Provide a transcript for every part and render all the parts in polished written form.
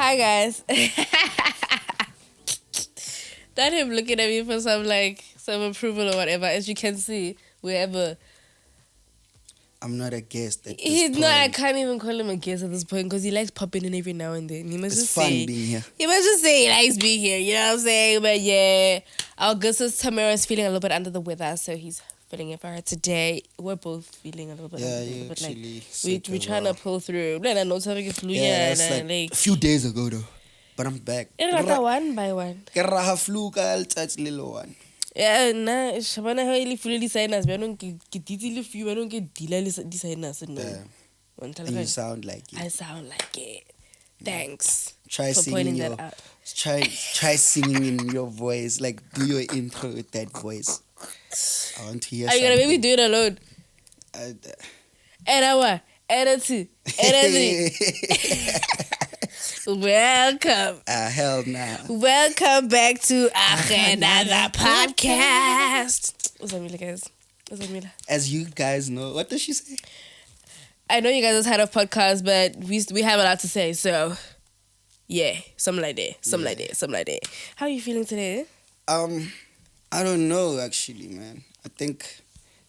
Hi guys. That him looking at me for some approval or whatever. As you can see, wherever. I'm not a guest at this He's point. not. I can't even call him a guest at this point because he likes popping in every now and then. He must It's just fun say being here. he must just say he likes being here. You know what I'm saying? But yeah, our good sister Tamara's feeling a little bit under the weather, so he's feeling it for her today. We're both feeling a little bit. Yeah, under the you weather, but actually. we're trying to pull through. No, no, having a flu. Yeah, that's like a few days ago though. But I'm back. One by one. Ke raha flu ka letsatsi le le one. Yeah, nah, Shabana how you fully designers. We don't get detail few. We don't get designers. No. And you sound like it. I sound like it. Thanks. Try for singing pointing your. that out. Try singing in your voice. Like do your intro with that voice. I want to hear. Are you gonna make me do it alone? Era Welcome. Hell nah. Welcome back to another podcast. What's up, Mila, guys? What's up, Mila? As you guys know, what does she say? I know you guys have had a podcast, but we have a lot to say, so yeah, something like that. How are you feeling today? I don't know actually, man. I think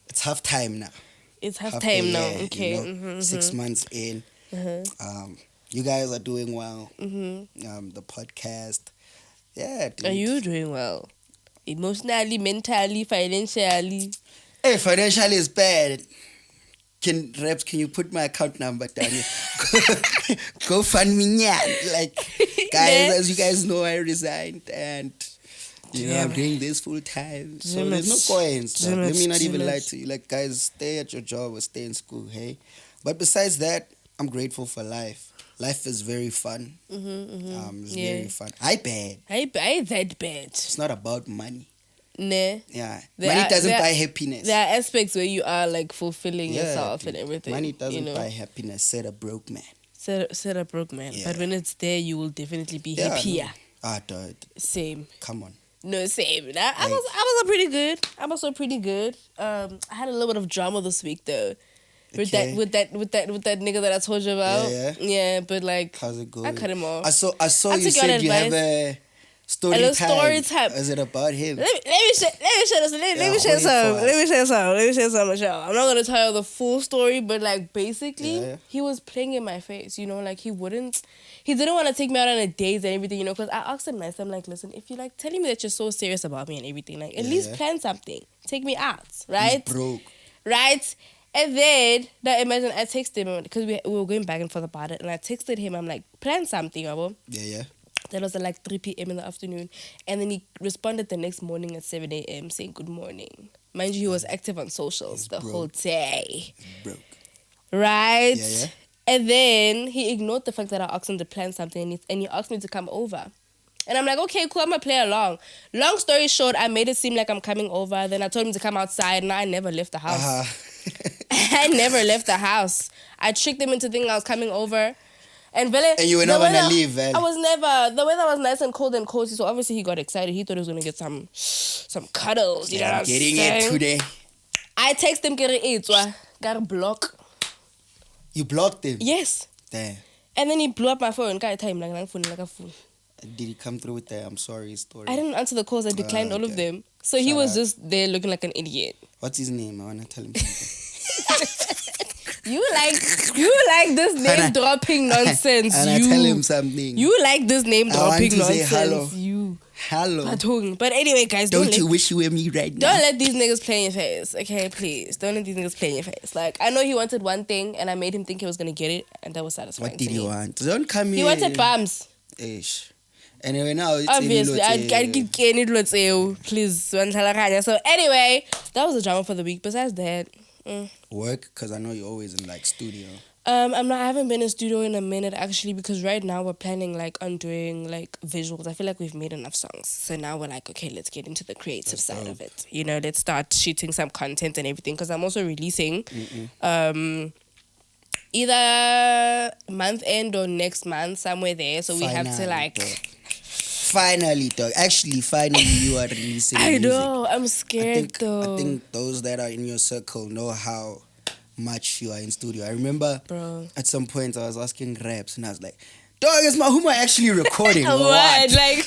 it's half time now. It's half time now. Yeah, Okay. You know, 6 months in. You guys are doing well. The podcast. Yeah, dude. Are you doing well? Emotionally, mentally, financially? Hey, financially is bad. Can you put my account number down here? Go fund me, yeah. Like, guys, as you guys know, I resigned and I'm doing this full time. So there's no coins. Let me not even lie to you. Like, guys, stay at your job or stay in school, hey? But besides that, I'm grateful for life. Life is very fun. It's very fun. I that bad. It's not about money. Nah. Yeah. Money doesn't buy happiness. There are aspects where you are like fulfilling yourself and everything. Money doesn't buy happiness. Said a broke man. Said a broke man. Yeah. But when it's there, you will definitely be happier. No. Dude. Same. Come on. No, same. I was pretty good. I'm also pretty good. I had a little bit of drama this week though. With that nigga that I told you about. Yeah, but like, how's it going? I cut him off. I saw you said you have a story time. Is it about him? Let me share some. I'm not gonna tell you the full story, but like basically, he was playing in my face. You know, like he didn't want to take me out on a date and everything. You know, because I asked him nice. I'm like, listen, if you like telling me that you're so serious about me and everything, like at least plan something. Take me out, right? He's broke. Right. And then, now imagine I texted him, because we were going back and forth about it, and I texted him, I'm like, plan something, abo. Yeah. That was at like 3 p.m. in the afternoon. And then he responded the next morning at 7 a.m. saying good morning. Mind you, he was active on socials the whole day. He's broke. Right? Yeah. And then he ignored the fact that I asked him to plan something, and he asked me to come over. And I'm like, okay, cool, I'm going to play along. Long story short, I made it seem like I'm coming over. Then I told him to come outside, and I never left the house. I never left the house. I tricked him into thinking I was coming over. And you were not going to leave, man. I was never. The weather was nice and cold and cozy, so obviously he got excited. He thought he was going to get some cuddles. You know what I'm getting saying? it today. I texted him, get it, got a block. You blocked him? Yes. Damn. And then he blew up my phone. Got a time like a fool. Did he come through with the I'm sorry story? I didn't answer the calls. I declined all of them. So he was just there looking like an idiot. What's his name? I want to tell him something. You like this name dropping nonsense. And I tell him something. You like this name dropping nonsense. Say hello. Hello. But anyway, guys, don't you wish you were me right now? Don't let these niggas play in your face, okay? Please, don't let these niggas play in your face. Like, I know he wanted one thing, and I made him think he was gonna get it, and that was satisfying. What did he want? Don't come here. He wanted bums. Ish. Anyway, now it's obviously I keep getting it. Please, so anyway, that was the drama for the week. Besides that, work, because I know you're always in like studio. I haven't been in studio in a minute actually, because right now we're planning like on doing like visuals. I feel like we've made enough songs, so now we're like, okay, let's get into the creative side of it. You know, let's start shooting some content and everything, because I'm also releasing either month end or next month, somewhere there. So we have to like. Finally, dog. Actually, finally, you are releasing music. I know. I'm scared, though. I think those that are in your circle know how much you are in studio. I remember at some point I was asking Raps, and I was like, Dog, is Mahuma actually recording? Or what? what? Like,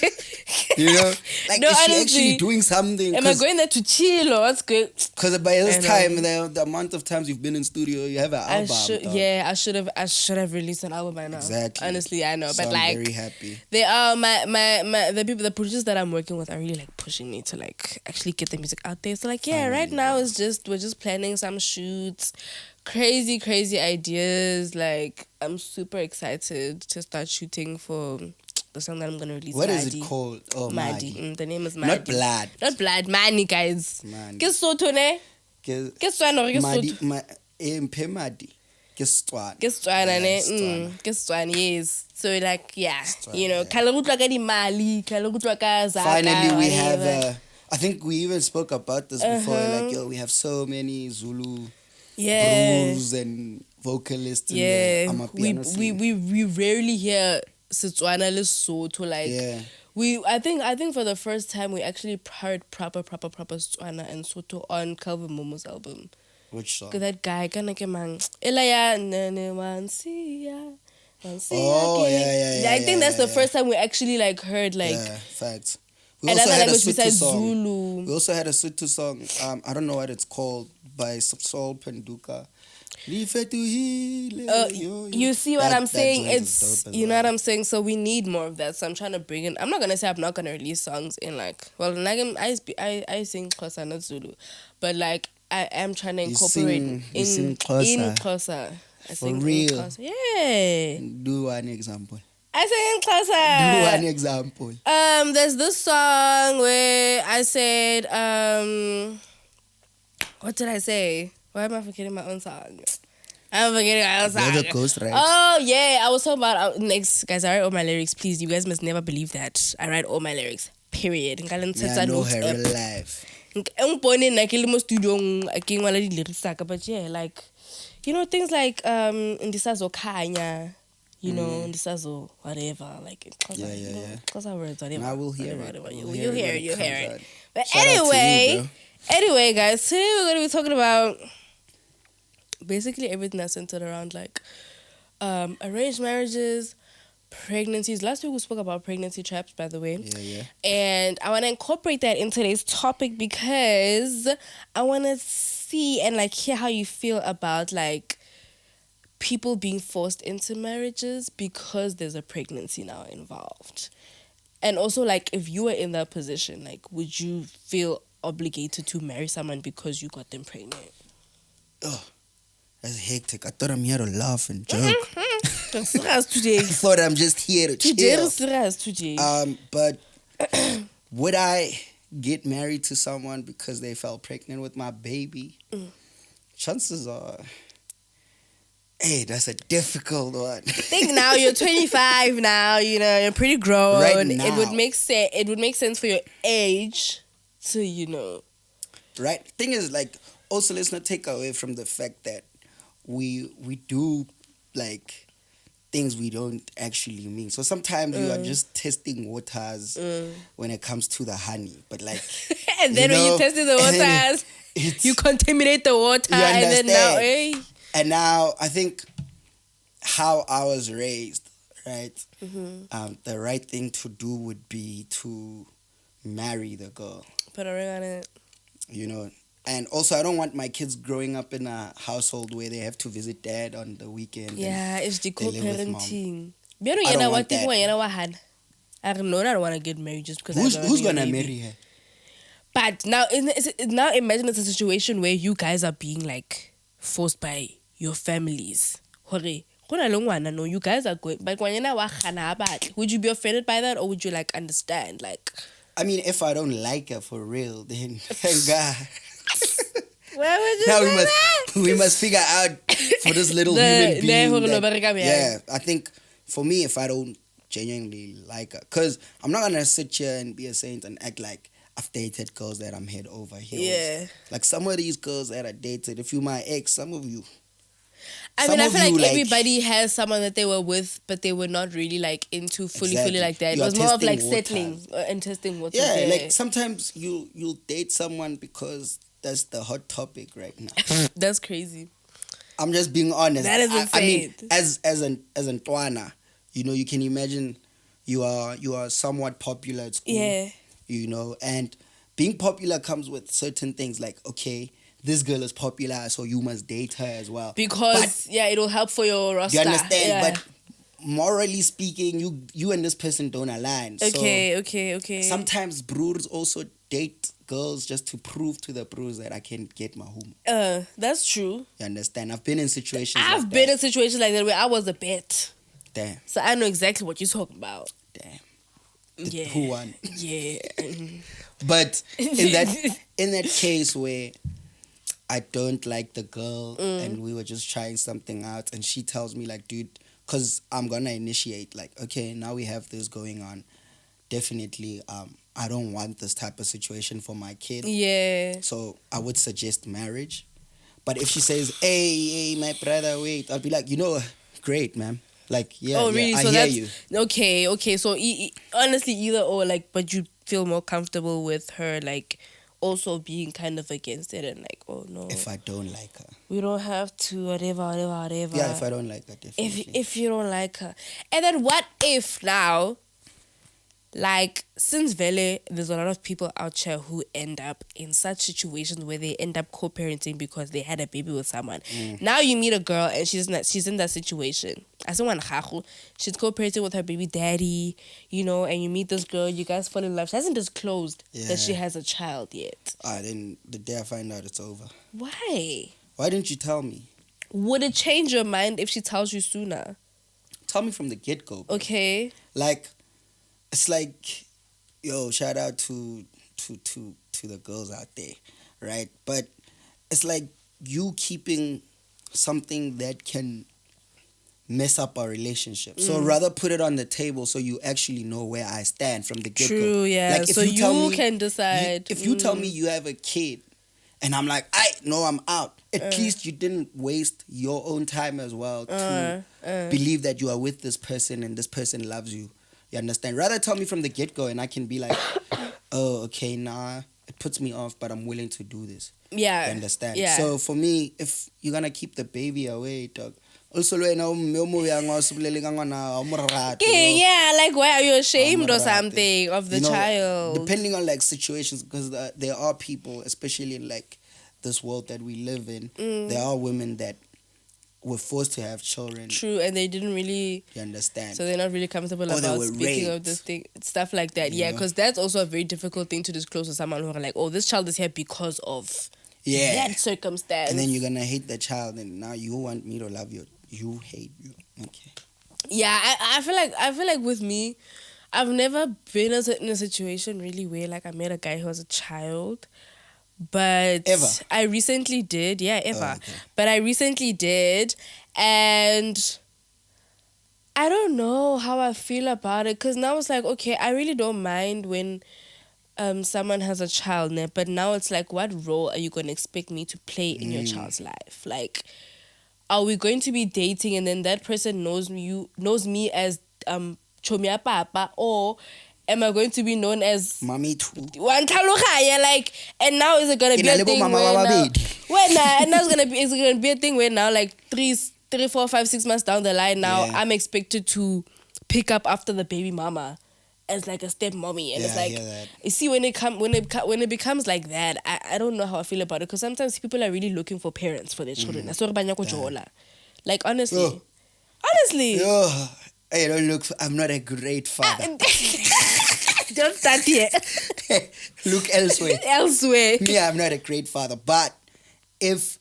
you know, like no, is she honestly, actually doing something? am I going there to chill or what's good? Because by this time, the amount of times you've been in studio, you have an album. I should have released an album by now. Exactly. Honestly, I know, so but I'm like, very happy. They are the producers that I'm working with are really like pushing me to like actually get the music out there. So like, yeah, right now we're just planning some shoots. Crazy ideas. Like, I'm super excited to start shooting for the song that I'm gonna release. What is it called? Oh, Madi. The name is Madi. Not Blood. Not Blood. Mani, guys. Ke Sotho ne? Ke Setswana or ke Sotho? Madi. Ke Setswana. Ke Setswana ne? Ke Setswana, yes. So like, yeah, you know, kalagutwa ka di mali, kalagutwa ka zaka. Finally, we have. I think we even spoke about this before. Like, yo, we have so many Zulu. Brews and vocalists in the Amapiano scene. We rarely hear Setswana Lesotho like I think for the first time we actually heard proper Setswana and Sotho on Calvin Momo's album. Which song? Cause that guy kinda came on Elaya nene wansiya. Oh yeah. I think that's the first time we actually like heard like facts. We another also had language a besides song. Zulu. We also had a Sotho song. I don't know what it's called by Sol Penduka. You see what I'm saying? It's you know what I'm saying. So we need more of that. So I'm trying to bring in. I'm not gonna say I'm not gonna release songs in like. Well, I sing Xhosa, not Zulu, but like I am trying to incorporate in Xhosa. I sing for real. Xhosa. Yeah. Do one example. I sing in Xhosa. Do one example. There's this song where I said what did I say? Why am I forgetting my own song? I'm forgetting my own song. You're the ghost, right? Oh, yeah. I was talking about... next, guys, I write all my lyrics. Please, you guys must never believe that. I write all my lyrics. Period. I know her real life. But yeah, like... You know, things like... Ndisazo Kanya... You know, Ndisazo whatever. Like... Yeah. Because I words, whatever. Now we'll hear it. You hear it. But Shout anyway, guys, today we're going to be talking about basically everything that's centered around like arranged marriages, pregnancies. Last week we spoke about pregnancy traps, by the way. Yeah. And I want to incorporate that in today's topic because I want to see and like hear how you feel about like people being forced into marriages because there's a pregnancy now involved. And also like if you were in that position, like would you feel obligated to marry someone because you got them pregnant? Oh, that's hectic. I thought I'm here to laugh and joke. Today. I thought I'm just here to chill. Today. But would I get married to someone because they fell pregnant with my baby? Chances are, hey, that's a difficult one. Think now you're 25 now. You know you're pretty grown. Right now, it would make sense. It would make sense for your age. So, you know. Right. Thing is, like, also let's not take away from the fact that we do, like, things we don't actually mean. So sometimes you are just testing waters when it comes to the honey. But, like... and then when you tested the waters, you contaminate the water. And then now, hey. And now, I think how I was raised, right? The right thing to do would be to marry the girl. Put a ring on it. You know, and also I don't want my kids growing up in a household where they have to visit dad on the weekend. Yeah, it's the co-parenting. I don't want that. I don't want to get married just because who's gonna marry her? But now imagine it's a situation where you guys are being like forced by your families. No, you guys are going. But would you be offended by that or would you like understand? Like, I mean, if I don't like her for real, then thank God. Why would you now we must figure out for this little human being. Yeah, I think for me, if I don't genuinely like her, because I'm not gonna sit here and be a saint and act like I've dated girls that I'm head over heels. Yeah, like some of these girls that I dated. If you my ex, some of you. I mean, I feel like everybody has someone that they were with, but they were not really like into fully like that. It was more of like settling and testing waters. Yeah, like sometimes you'll date someone because that's the hot topic right now. That's crazy. I'm just being honest. That is insane. I mean, as an Twana, you know, you can imagine you are somewhat popular at school. Yeah. You know, and being popular comes with certain things like, okay, this girl is popular, so you must date her as well. Because it'll help for your roster. You understand? Yeah. But morally speaking, you and this person don't align. Okay. Sometimes broers also date girls just to prove to the bros that I can get my home. That's true. You understand? I've been in situations I've like been that. in situations like that where I was a bet. Damn. So I know exactly what you're talking about. Damn. Yeah. Who won? Yeah. But in that case where I don't like the girl and we were just trying something out and she tells me like, dude, because I'm gonna initiate like, okay, now we have this going on. Definitely, I don't want this type of situation for my kid. Yeah. So I would suggest marriage. But if she says, hey, my brother, wait, I'll be like, you know, great, man. Like, yeah, Oh, really? I So hear that's, you. Okay. So honestly, either or, like, but you feel more comfortable with her, like, also being kind of against it and like, oh no. If I don't like her. We don't have to, whatever. Yeah, if I don't like her, definitely. If you don't like her. And then what if now, like, since Vele, there's a lot of people out here who end up in such situations where they end up co-parenting because they had a baby with someone. Now you meet a girl and she's in that situation. As someone she's co-parenting with her baby daddy, you know, and you meet this girl, you guys fall in love. She hasn't disclosed that she has a child yet. Then the day I find out, it's over. Why? Why didn't you tell me? Would it change your mind if she tells you sooner? Tell me from the get-go. Okay. Like, it's like, yo, shout out to the girls out there, right? But it's like you keeping something that can mess up our relationship. So rather put it on the table so you actually know where I stand from the get-go. True, yeah. Like, if so you can decide. If you tell me you have a kid and I'm like, I'm out. At least you didn't waste your own time as well to believe that you are with this person and this person loves you. You understand? Rather tell me from the get-go and I can be like, oh, okay, nah, it puts me off, but I'm willing to do this. Yeah. You understand? Yeah. So for me, if you're going to keep the baby away, dog, also, yeah, like, why are you ashamed or something of the child? Depending on, like, situations, because there are people, especially in, like, this world that we live in, there are women that were forced to have children. True, and they didn't really... You understand? So they're not really comfortable about speaking of this thing, stuff like that. Yeah, because that's also a very difficult thing to disclose to someone who are like, oh, this child is here because of that circumstance. And then you're going to hate the child, and now you want me to love you. You hate you. Okay. Yeah, I feel like with me, I've never been in a situation really where like I met a guy who was a child. But ever? I recently did, ever. Oh, okay. But I recently did, and I don't know how I feel about it, because now it's like, okay, I really don't mind when someone has a child, but now it's like, what role are you going to expect me to play in your child's life? Like, are we going to be dating and then that person knows me as Chomia Papa, or am I going to be known as Mommy too? Like, and now is it gonna be a thing where now, and now is it gonna be a thing where now, like 3, 4, 5, 6 months down the line, now I'm expected to pick up after the baby mama as like a step mommy, and it's like, you see, when it becomes like that, I don't know how I feel about it, because sometimes people are really looking for parents for their children. Like, honestly. Hey, don't look. I'm not a great father. Don't start here. Look elsewhere. Yeah, I'm not a great father. But if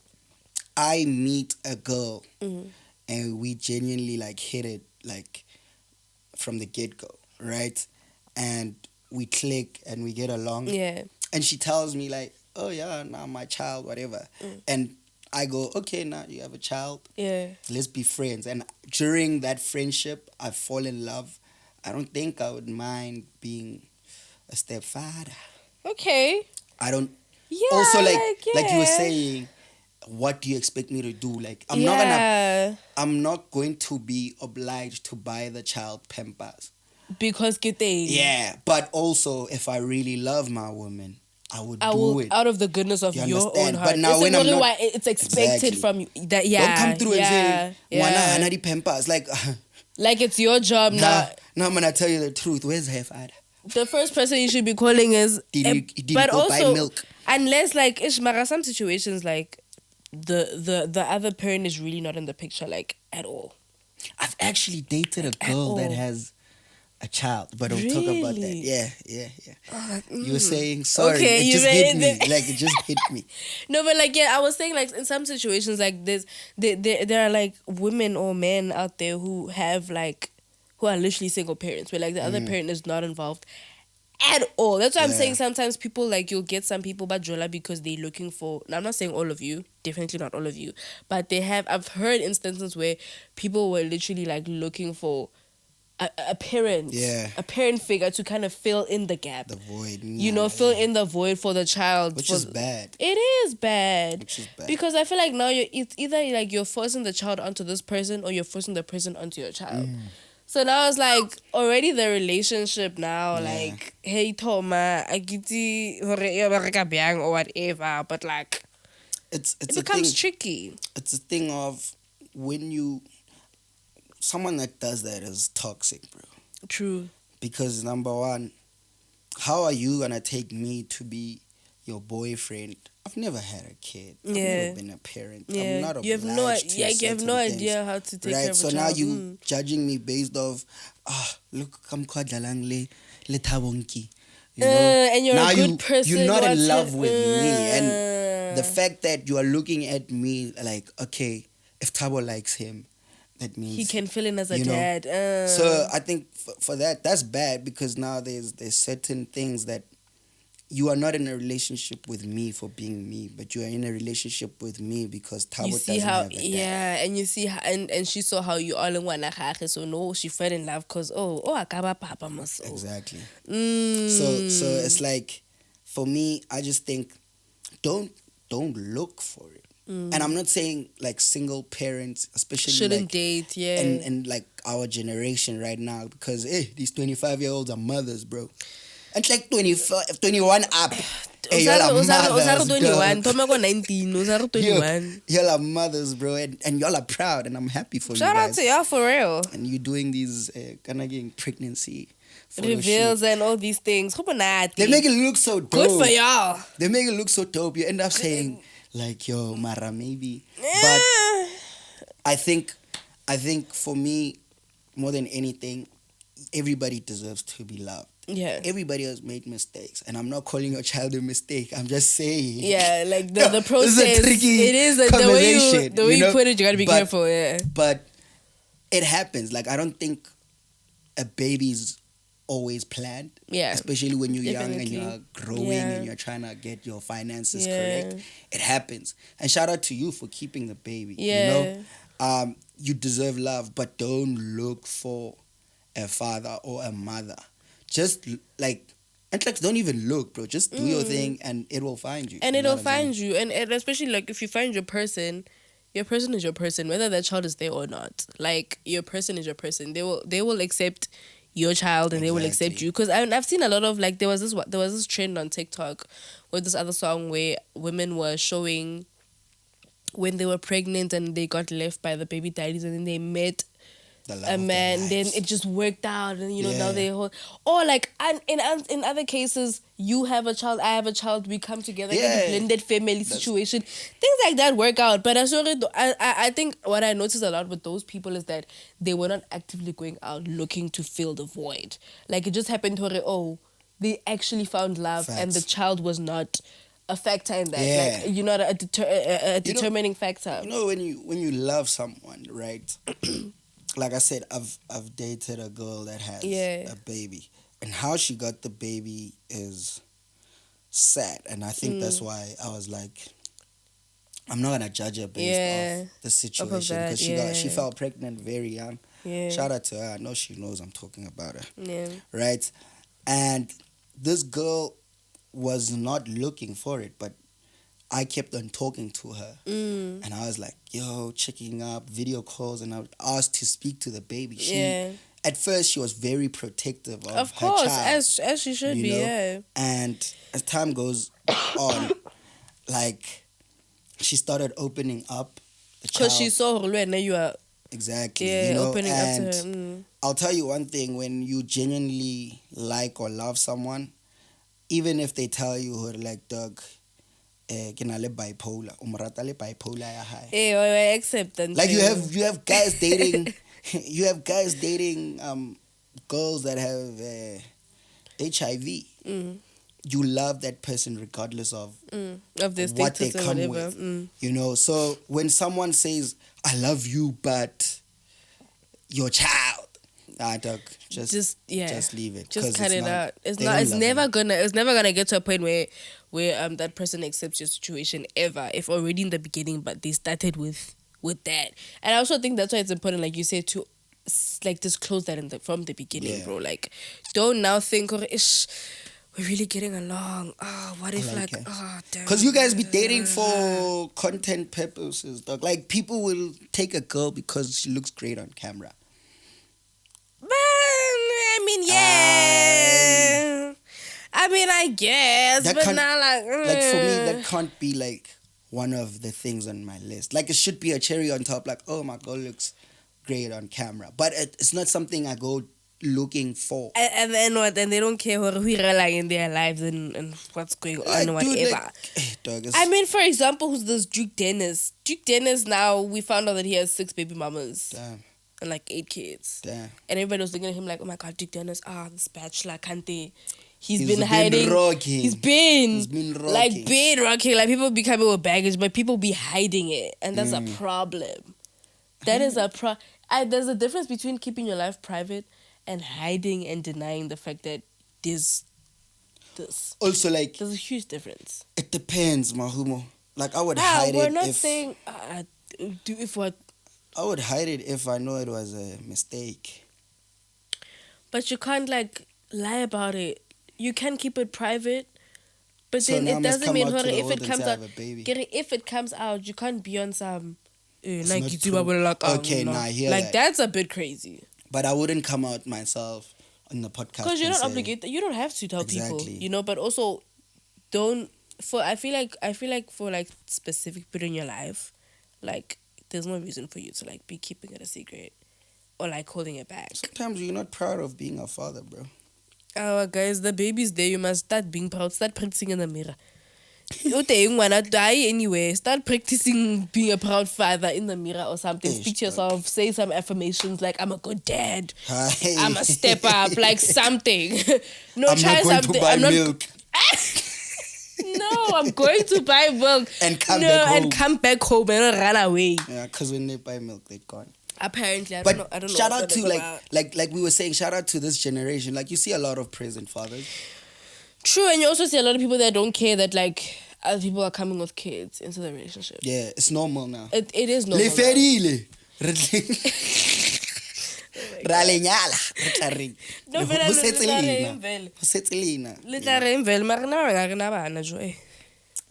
I meet a girl and we genuinely like hit it like from the get-go, right? And we click and we get along. Yeah. And she tells me like, oh yeah, now my child, whatever. And I go, okay, now you have a child. Yeah. Let's be friends. And during that friendship, I fall in love. I don't think I would mind being a stepfather. Okay. I don't. Yeah. Also, like you were saying, what do you expect me to do? Like, I'm not going to be obliged to buy the child Pampers. Because yeah, but also if I really love my woman, I will do it out of the goodness of your own heart. But now when I'm not, why it's expected from you. That don't come through and say, "Wana Pampers." Like, Like it's your job now. Now I'm gonna tell you the truth. Where's her father? The first person you should be calling is. Didn't but go also, buy milk. unless like Ishmara, some situations like the other parent is really not in the picture like at all. I've actually dated a girl that has a child, but we'll talk about that. Yeah. You were saying sorry. Okay, it just hit me. Like it just hit me. No, but like I was saying like in some situations like there are like women or men out there who have like who are literally single parents where like the other parent is not involved at all. That's why I'm saying sometimes people like you'll get some people but jola because they're looking for. Now I'm not saying all of you, definitely not all of you, but I've heard instances where people were literally like looking for a parent, a parent figure to kind of fill in the gap, the void, fill in the void for the child, which is bad. It is bad, because I feel like now it's either like you're forcing the child onto this person or you're forcing the person onto your child. So now it's like already the relationship now, like, hey Toma, I get or whatever, but like it becomes tricky. It's a thing of when someone that does that is toxic, bro. True. Because number one, how are you gonna take me to be your boyfriend? I've never had a kid. I've never been a parent. I'm not obliged you have no idea how to take care of a child. So now you judging me based off, look, I'm le tabonki. And you're now a good person. You're not in love with me. And the fact that you are looking at me like, okay, if Tabo likes him, that means he can fill in as a dad. So I think for that's bad, because now there's certain things that you are not in a relationship with me for being me, but you are in a relationship with me because Tabo doesn't have a dad. And you see how, and she saw how you all in one, so no, she fell in love because akaba papa maso. Exactly. So it's like, for me, I just think don't look for it. And I'm not saying like single parents especially shouldn't like, date, and like our generation right now, because these 25-year-olds are mothers, bro. And like 25, 21 up. Y'all are mothers, 21. 21. Y'all are mothers, bro, and y'all are proud, and I'm happy for Shout you out guys. to y'all for real. And you're doing these kind of getting pregnancy reveals and all these things. They make it look so dope. Good for y'all. They make it look so dope. You end up saying like, yo, Mara, maybe. But I think for me, more than anything, everybody deserves to be loved. Yeah. Everybody has made mistakes, and I'm not calling your child a mistake. I'm just saying. Yeah, like the process. This is a tricky the way you put it, you gotta be careful. Yeah. But it happens. Like, I don't think a baby's always planned. Yeah. Especially when you're young and you're growing and you're trying to get your finances correct. It happens. And shout out to you for keeping the baby. Yeah. You deserve love, but don't look for a father or a mother. Just like, and like, don't even look, bro. Just do your thing, and it will find you. And it'll find you, and especially like if you find your person is your person, whether that child is there or not. Like, your person is your person. They will accept your child, and they will accept you. Because I've seen a lot of like there was this trend on TikTok with this other song where women were showing when they were pregnant and they got left by the baby daddies, and then they met a man, then it just worked out, and now they hold. Or like, and in other cases, you have a child, I have a child, we come together, get a blended family situation. Things like that work out. But I think what I noticed a lot with those people is that they were not actively going out looking to fill the void. Like, it just happened to they actually found love. Facts. And the child was not a factor in that. Yeah. Like, you're not a determining factor. When you love someone, right? Like I said, I've dated a girl that has a baby, and how she got the baby is sad, and I think that's why I was like, I'm not gonna judge her based off the situation, because she fell pregnant very young. Yeah. Shout out to her. I know she knows I'm talking about her. Yeah. Right, and this girl was not looking for it, but I kept on talking to her, and I was like, yo, checking up, video calls, and I was asked to speak to the baby. At first, she was very protective of her child. Of course, as she should be, yeah. And as time goes on, like, she started opening up the child. Because she saw her, you are Exactly. Yeah, opening up and to her. I'll tell you one thing: when you genuinely like or love someone, even if they tell you, like, dog, ke na le bipolar, umrata le bipolar ya hae. Hey, I accept that. Like you have guys dating, you have guys dating girls that have HIV. You love that person regardless of their what they status or come whatever. with. So when someone says I love you but your child, dog, just leave it. Just cut it out. It's never gonna get to a point where that person accepts your situation ever, if already in the beginning, but they started with that. And I also think that's why it's important, like you said, to like disclose that from the beginning, bro. Like, don't now think, oh, ish, we're really getting along. Oh, what if damn. Because you guys be dating for content purposes, dog. Like, people will take a girl because she looks great on camera. But I mean, yeah. I mean, I guess, but not like for me, that can't be like one of the things on my list. Like, it should be a cherry on top. Like, oh, my girl looks great on camera, but it's not something I go looking for. And then what? And they don't care who like in their lives and what's going on or whatever. Like, dog, I mean, for example, who's this Duke Dennis? Duke Dennis, now we found out that he has 6 baby mamas. Damn. And like 8 kids. Damn. And everybody was looking at him like, oh my God, Duke Dennis, this bachelor, can't they? He's been hiding. Rocking. He's been rocking. Like, been rocking. Like, people be coming with baggage, but people be hiding it. And that's a problem. That is a there's a difference between keeping your life private and hiding and denying the fact that there's this. Also, like, there's a huge difference. It depends, Mahumo. Like, I would hide we're it not if... saying... if what... I would hide it if I know it was a mistake. But you can't, like, lie about it. You can keep it private, but So then now it must doesn't come mean out to the if world it and comes say I out... have a baby. If it comes out, you can't be on some... Not true. Okay, nah, I hear like, that's a bit crazy. But I wouldn't come out myself on the podcast. Because you're not obligated. You don't have to tell people, but also don't... I feel like for like specific people in your life, like, there's no reason for you to like be keeping it a secret or like holding it back. Sometimes you're not proud of being a father, bro. Guys, the baby's there. You must start being proud. Start practicing in the mirror. Anyway, start practicing being a proud father in the mirror or something. Speak to yourself. Say some affirmations like, I'm a good dad. Hi. I'm a step up. Like something. No, I'm try not going something. to buy milk. No, I'm going to buy milk. And come back home and run away. Yeah, because when they buy milk, they're gone. Apparently, I don't know. Shout out to like we were saying, shout out to this generation. Like, you see a lot of present fathers. True, and you also see a lot of people that don't care that like other people are coming with kids into the relationship. Yeah, it's normal now. It is normal.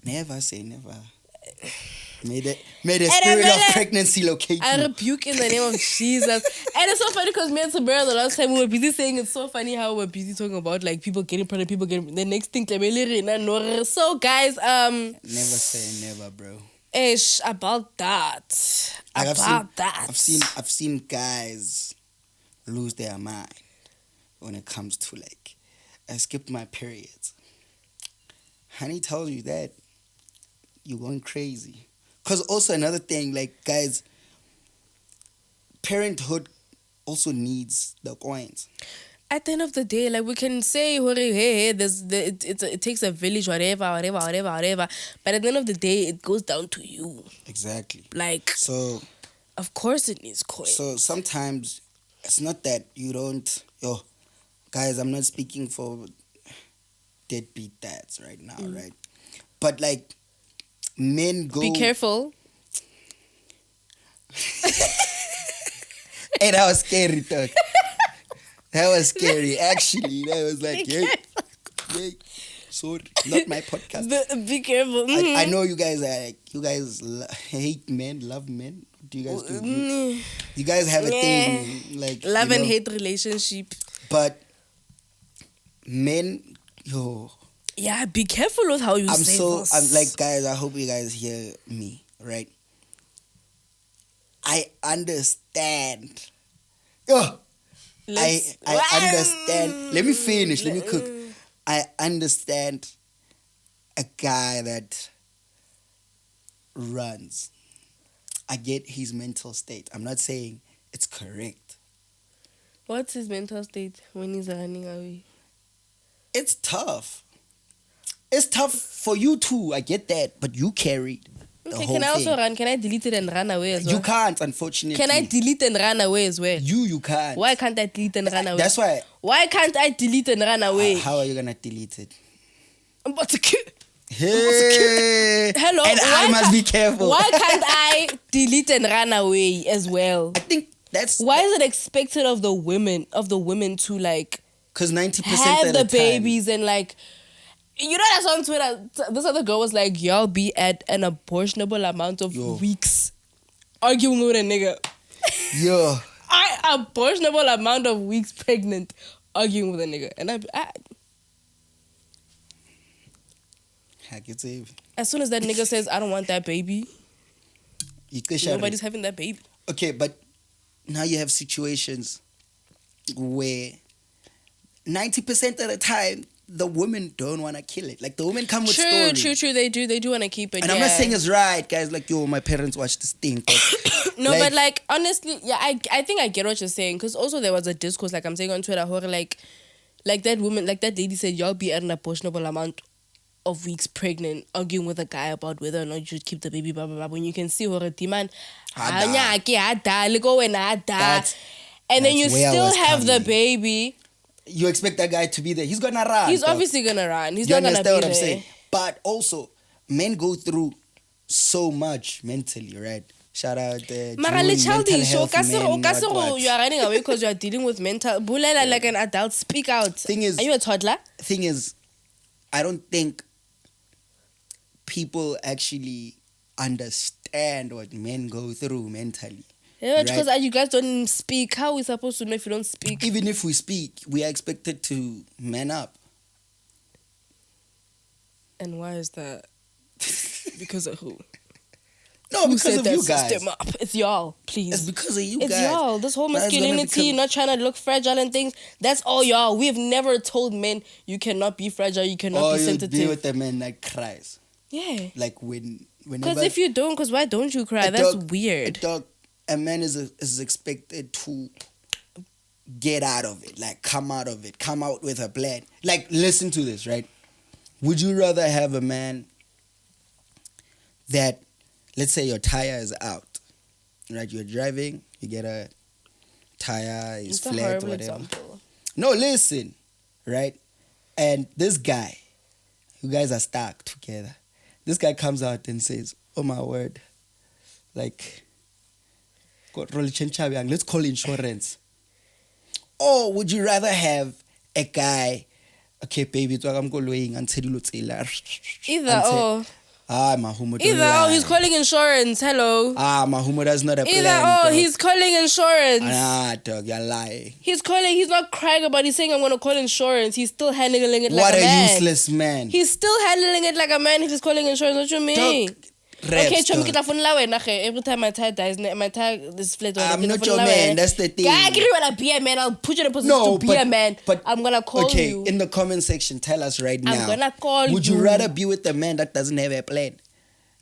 Never say never. May the spirit of pregnancy locate you. I rebuke in the name of Jesus. And it's so funny because me and Sabera the last time we were busy saying it's so funny how we're busy talking about like people getting pregnant, the next thing. So guys, never say never, bro. About that. I've seen guys lose their mind when it comes to like, I skipped my periods. Honey tells you that, you're going crazy. Because also another thing, like, guys, parenthood also needs the coins. At the end of the day, like, we can say, hey, it takes a village, whatever. But at the end of the day, it goes down to you. Exactly. Like, so, of course it needs coins. So sometimes it's not that you don't, guys, I'm not speaking for deadbeat dads right now, right? But like, men go... Be careful. Hey, that was scary, dog. That was scary, actually. That was like, hey, sorry, not my podcast. Be careful. I know you guys are like, hate men, love men. What do you guys do? You guys have a thing, like... Love and hate relationship. But men, yeah, be careful with how you say this. I'm like, guys, I hope you guys hear me, right? I understand. Oh, I understand. Let me finish. Let me cook. I understand a guy that runs. I get his mental state. I'm not saying it's correct. What's his mental state when he's running away? It's tough. It's tough for you too. I get that, but you carried the whole can I also thing. run? Can I delete it and run away as well? You can't, unfortunately. Can I delete and run away as well? You can't. Why can't I delete and run away? That's why. Why can't I delete and run away? How are you gonna delete it? I'm about to kill. Hey. Hello. And I must be careful. Why can't I delete and run away as well? I think that's why is it expected of the women to like? Because 90% have of the the babies and like. You know that's on Twitter. This other girl was like, "Y'all be at an abortionable amount of weeks arguing with a nigga." Yo. Abortionable amount of weeks pregnant arguing with a nigga, and as soon as that nigga says, "I don't want that baby," nobody's having that baby. Okay, but now you have situations where 90% of the time the women don't want to kill it. Like the women come with stories. True. They do want to keep it. And I'm not saying it's right, guys. Like, yo, my parents watched this thing. No, but like honestly, yeah, I think I get what you're saying. Because also there was a discourse, like I'm saying on Twitter, where like that woman, like that lady said, y'all be at an abortionable amount of weeks pregnant, arguing with a guy about whether or not you should keep the baby, blah blah blah. When you can see her demand, and then you still have the baby. You expect that guy to be there. He's gonna run. He's obviously gonna run. He's not gonna be there. You understand what I'm saying? But also, men go through so much mentally, right? Shout out the you are running away because you are dealing with mental. Bulela like an adult. Speak out. Are you a toddler? Thing is, I don't think people actually understand what men go through mentally. Yeah, right? Because you guys don't speak. How are we supposed to know if you don't speak? Even if we speak, we are expected to man up. And why is that? Because of who? No, who because of you guys. System up? It's y'all, please. It's because of you guys. It's y'all. This whole masculinity, not trying to look fragile and things, that's all y'all. We've never told men you cannot be fragile, you cannot be sensitive. Or you be with a man that cries. Yeah. Like whenever... Because if you don't, because why don't you cry? That's weird. A man is expected to get out of it, like come out of it, come out with a plan. Like, listen to this, right? Would you rather have a man that, let's say your tire is out, right? You're driving, you get a tire, is flat or whatever. Example. No, listen, right? And this guy, you guys are stuck together. This guy comes out and says, "Oh my word, like, let's call insurance." Or would you rather have a guy, okay, baby, I'm going until either or. Either he's calling insurance. Hello. Mahumo does not a plan. Either he's calling insurance. Dog, you're lying. He's not crying about it. He's saying, I'm going to call insurance. He's still handling it like what a man. What a useless man. He's still handling it like a man if he's calling insurance. What you mean? Dog, okay, every time my tire dies, my tire is flat. I'm not your man. That's the thing. I agree when I be a man. I'll put you in a position to be a man. But I'm gonna call you. Okay, in the comment section, tell us right now. I'm gonna call you. Would you rather be with a man that doesn't have a plan?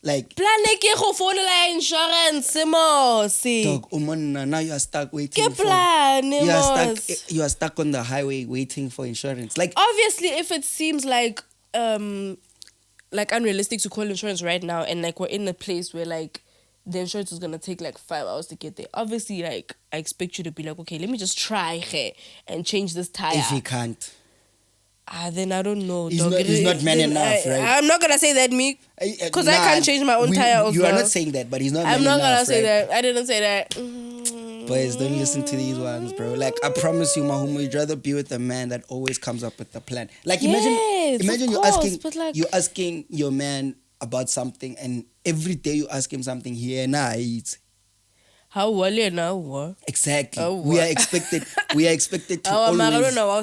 Like plan go phone la insurance, dog, now you are stuck waiting. You are stuck on the highway waiting for insurance. Like obviously, if it seems like unrealistic to call insurance right now, and like we're in a place where like the insurance is gonna take like 5 hours to get there. Obviously, like I expect you to be like, okay, let me just try and change this tire. If he can't, then I don't know. He's not man enough, right? I'm not gonna say that, me, because I can't change my own tire. You are not saying that, but he's not. I'm not gonna say that. I didn't say that. Boys, don't listen to these ones, bro. Like I promise you, Mahumo, you'd rather be with a man that always comes up with a plan. Like imagine you're asking your man about something, and every day you ask him something here and now eats. How well you know? Exactly. We are expected to always. I don't know. I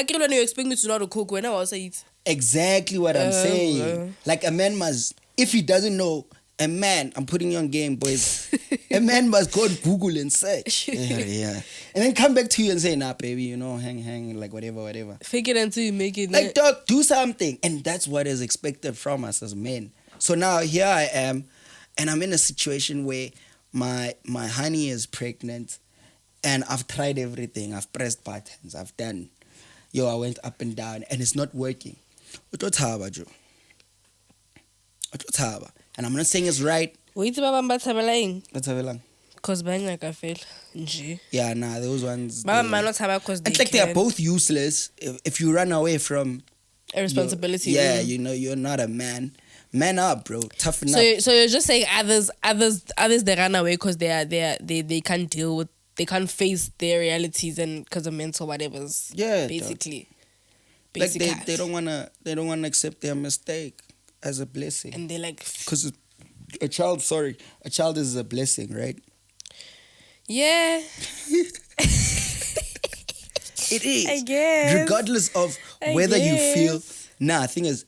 can't when you expect me to know how to cook. When I eat. Exactly what I'm saying. Like a man must, if he doesn't know A man, I'm putting you on game, boys. A man must go and Google and search. Yeah. And then come back to you and say, nah, baby, you know, hang, like whatever. Fake it until you make it. Like, dog, do something. And that's what is expected from us as men. So now here I am, and I'm in a situation where my honey is pregnant, and I've tried everything. I've pressed buttons. I've done. I went up and down, and it's not working. And I'm not saying it's right. Wait, Baba, What's happening? Because bang like I feel. Yeah, nah, those ones. Baba, man, not because it's like they are both useless. If you run away from a responsibility. You know, you're not a man. Man up, bro. Toughen up. So you're just saying others they run away because they can't deal with, they can't face their realities and because of mental whatever's. Yeah, basically. Like they don't wanna accept their mistake as a blessing. And they like, because a child is a blessing, right? Yeah. It is. I guess. Regardless of whether you feel. Nah, the thing is,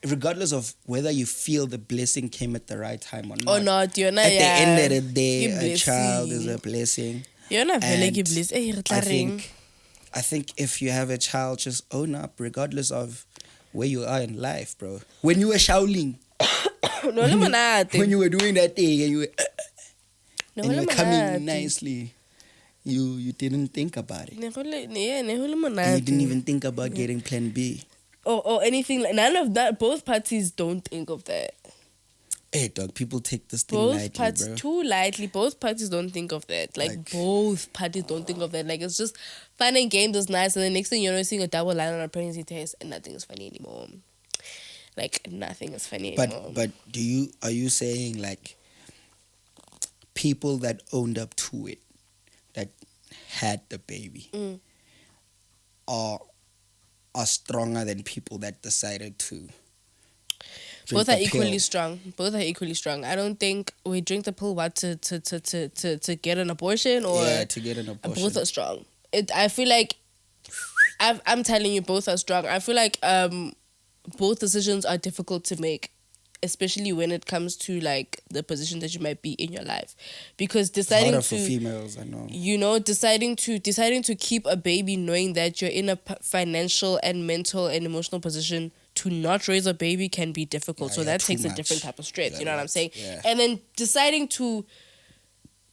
regardless of whether you feel the blessing came at the right time or not. Or not, you're not. At the end of the day, a child is a blessing. You're not very blessed. I think if you have a child, just own up, regardless of where you are in life, bro. When you were shouting, when you were doing that thing and you were coming nicely, you didn't think about it. You didn't even think about getting plan B. Or anything. None of that. Both parties don't think of that. Hey, dog, people take this thing lightly, both parties, bro. Too lightly. Both parties don't think of that. Like, both parties don't think of that. Like, it's just fun and games is nice, and the next thing you're noticing a double line on a pregnancy test, and nothing is funny anymore. Like, nothing is funny anymore. But are you saying, like, people that owned up to it, that had the baby, are stronger than people that decided to? Both are equally strong. I don't think we drink the pill to get an abortion or to get an abortion. Both are strong. I feel like I'm telling you, both are strong. I feel like both decisions are difficult to make, especially when it comes to like the position that you might be in your life, because deciding it's harder for females, I know. You know, deciding to keep a baby, knowing that you're in a financial and mental and emotional position to not raise a baby can be difficult. So that takes a different type of stress. You know what I'm saying? Yeah. And then deciding to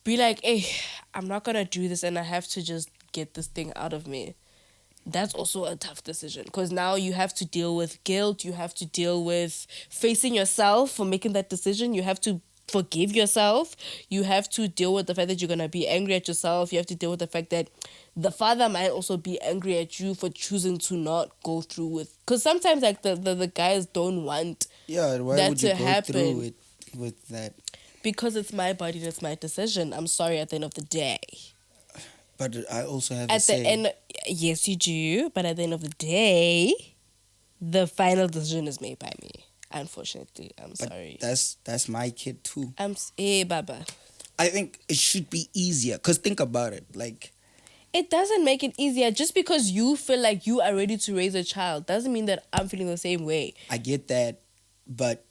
be like, hey, I'm not gonna do this, and I have to just get this thing out of me. That's also a tough decision, because now you have to deal with guilt. You have to deal with facing yourself for making that decision. You have to forgive yourself. You have to deal with the fact that you're going to be angry at yourself. You have to deal with the fact that the father might also be angry at you for choosing to not go through with. Because sometimes like the guys don't want why that would you to go happen. Through with that? Because it's my body, that's my decision. I'm sorry at the end of the day. But I also have at the end, yes, you do. But at the end of the day, the final decision is made by me. Unfortunately, I'm sorry. That's my kid too. Baba. I think it should be easier. Cause think about it, like. It doesn't make it easier. Just because you feel like you are ready to raise a child doesn't mean that I'm feeling the same way. I get that, but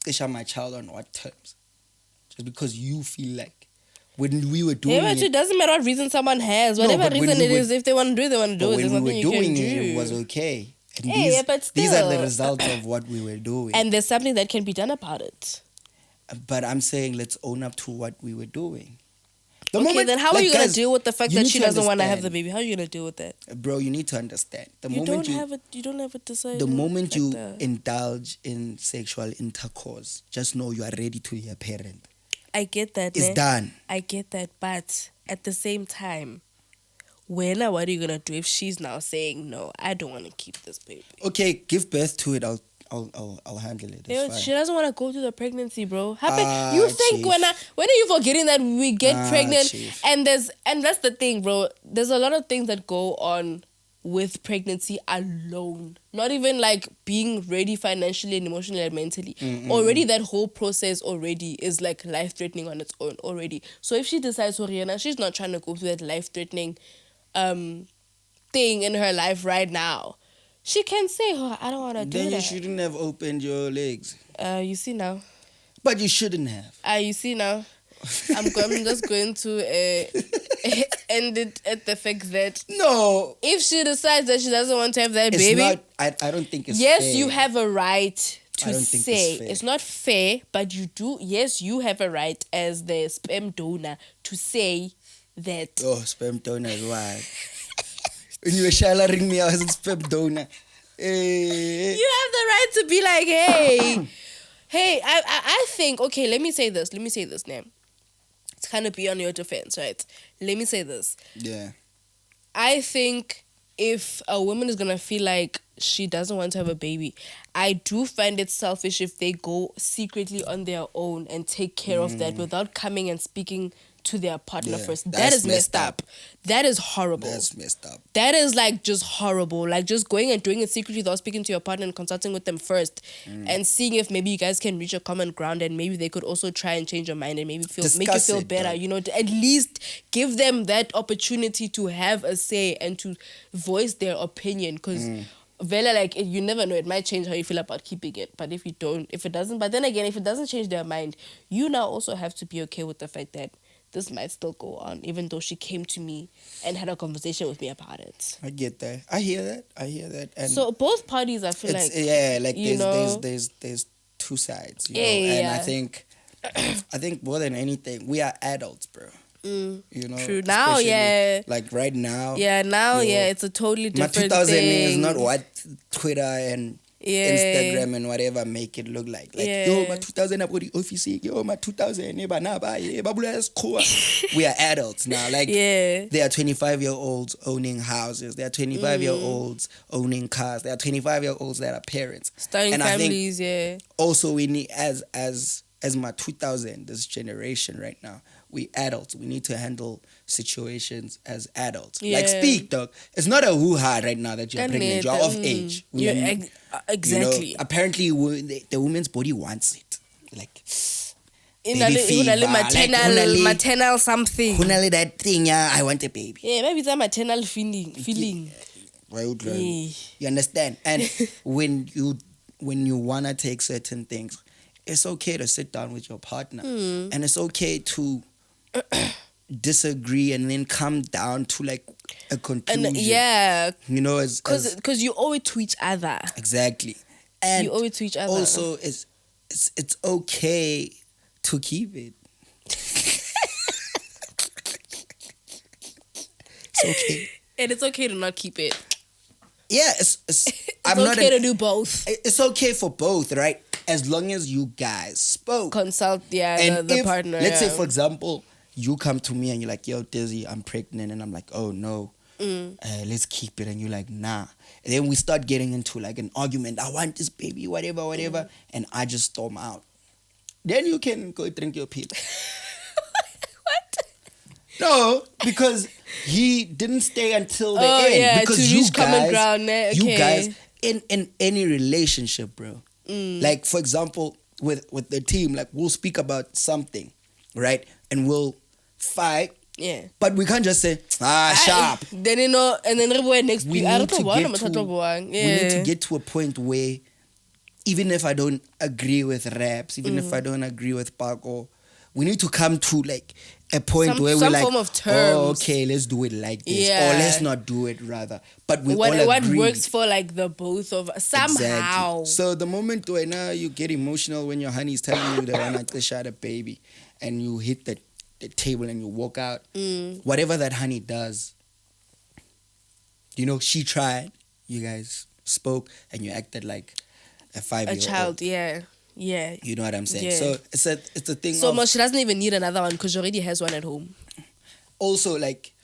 is my child on what terms? Just because you feel like. When we were doing it doesn't matter what reason someone has. Whatever reason it is, if they want to do it, they want to do it. There's nothing you can do. It was okay. And but still. These are the results of what we were doing. And there's something that can be done about it. But I'm saying let's own up to what we were doing. Then how are you going to deal with the fact that she doesn't want to have the baby? How are you going to deal with that? Bro, you need to understand. You don't have a decision. The moment you indulge in sexual intercourse, just know you are ready to be a parent. I get that. It's done. I get that, but at the same time, what are you gonna do if she's now saying no? I don't want to keep this baby. Okay, give birth to it. I'll handle it. It's fine. She doesn't want to go through the pregnancy, bro. You think when are you forgetting that we get pregnant? Chief. And that's the thing, bro. There's a lot of things that go on with pregnancy alone, not even like being ready financially and emotionally and mentally. Already that whole process already is like life-threatening on its own already. So if she decides, Rihanna, she's not trying to go through that life-threatening thing in her life right now, she can say, I don't want to do that. Then you shouldn't have opened your legs. You see now. But you shouldn't have. You see now, I'm just going to end it at the fact that No. if she decides that she doesn't want to have that It's baby, not, I don't think it's yes, fair. you have a right to say it's not fair, but you do. Yes, you have a right as the sperm donor to say that. Oh, sperm donor is wild. When you were shallering me, I was a sperm donor. You have the right to be like, hey, hey, I think, okay, let me say this now. It's kind of be on your defense, right? Let me say this. Yeah. I think if a woman is going to feel like she doesn't want to have a baby, I do find it selfish if they go secretly on their own and take care of that without coming and speaking to their partner first. That is messed up. That is horrible. That's messed up. That is like just horrible. Like just going and doing it secretly without speaking to your partner and consulting with them first and seeing if maybe you guys can reach a common ground and maybe they could also try and change your mind and maybe make you feel better. You know, to at least give them that opportunity to have a say and to voice their opinion, because Vela, like, you never know, it might change how you feel about keeping it. But if it doesn't change their mind, you now also have to be okay with the fact that this might still go on, even though she came to me and had a conversation with me about it. I get that. I hear that. And so both parties, I feel like, there's two sides, you know. And I think more than anything, we are adults, bro. You know, true. Now, like right now. Yeah, now, it's a totally different 2000 thing. is not what Twitter and Instagram and whatever make it look like. Yo, my 2000 up with the office. Yo, my 2000. We are adults now. Like, there are 25-year-olds owning houses. There are 25-year-olds owning cars. There are 25-year-olds that are parents. Starting and families, I think also we need, as my 2000, this generation right now, we adults. We need to handle situations as adults. Like, speak, dog. It's not a hoo-ha right now that you're pregnant. You're of age. Exactly. You know, apparently, the woman's body wants it. Like, maternal something. That thing, I want a baby. Yeah, maybe it's a maternal feeling. You understand? And when you want to take certain things, it's okay to sit down with your partner. And it's okay to disagree and then come down to like a conclusion. You know, because you owe it to each other. Exactly. And you owe it to each other. Also, it's okay to keep it. It's okay. And it's okay to not keep it. Yeah, it's okay to do both. It's okay for both, right? As long as you guys spoke. Consult, the partner. Let's say, for example, you come to me and you're like, yo, Dizzy, I'm pregnant. And I'm like, oh, no. Let's keep it. And you're like, nah. And then we start getting into like an argument. I want this baby, whatever. And I just storm out. Then you can go drink your pee. What? No, because he didn't stay until the end. Yeah, because to reach common ground. Okay. You guys, in any relationship, bro. Like, for example, with the team, like, we'll speak about something, right? And we'll fight. Yeah. But we can't just say, sharp. Then, you know, and then next week, we need to get to a point where even if I don't agree with raps, even if I don't agree with Paco, we need to come to like a point where we're like, form of terms. Oh, okay, let's do it like this, or let's not do it rather. But we all agree. What works for like the both of us somehow. Exactly. So the moment where now you get emotional when your honey's telling you that I just had a baby, and you hit the table and you walk out, whatever that honey does, you know, she tried. You guys spoke and you acted like a 5-year-old. A child, yeah. You know what I'm saying? Yeah. So it's a thing. So she doesn't even need another one because she already has one at home. Also, like,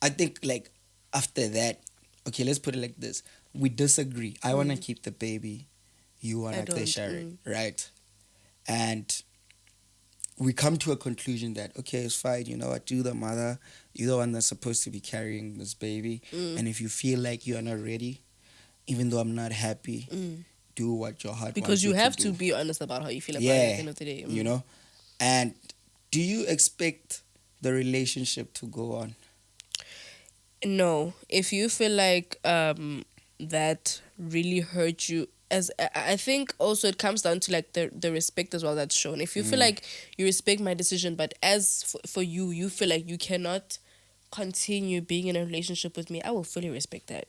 I think like after that, okay, let's put it like this: we disagree. I want to keep the baby. You want to share it, right? And we come to a conclusion that okay, it's fine. You know what? You're the mother. You're the one that's supposed to be carrying this baby. And if you feel like you are not ready, even though I'm not happy. Do what your heart because wants you have to be honest about how you feel about it at the end of the day. You know? And do you expect the relationship to go on? No. If you feel like that really hurt you I think also it comes down to like the respect as well that's shown. If you feel like you respect my decision, but as for you, you feel like you cannot continue being in a relationship with me, I will fully respect that.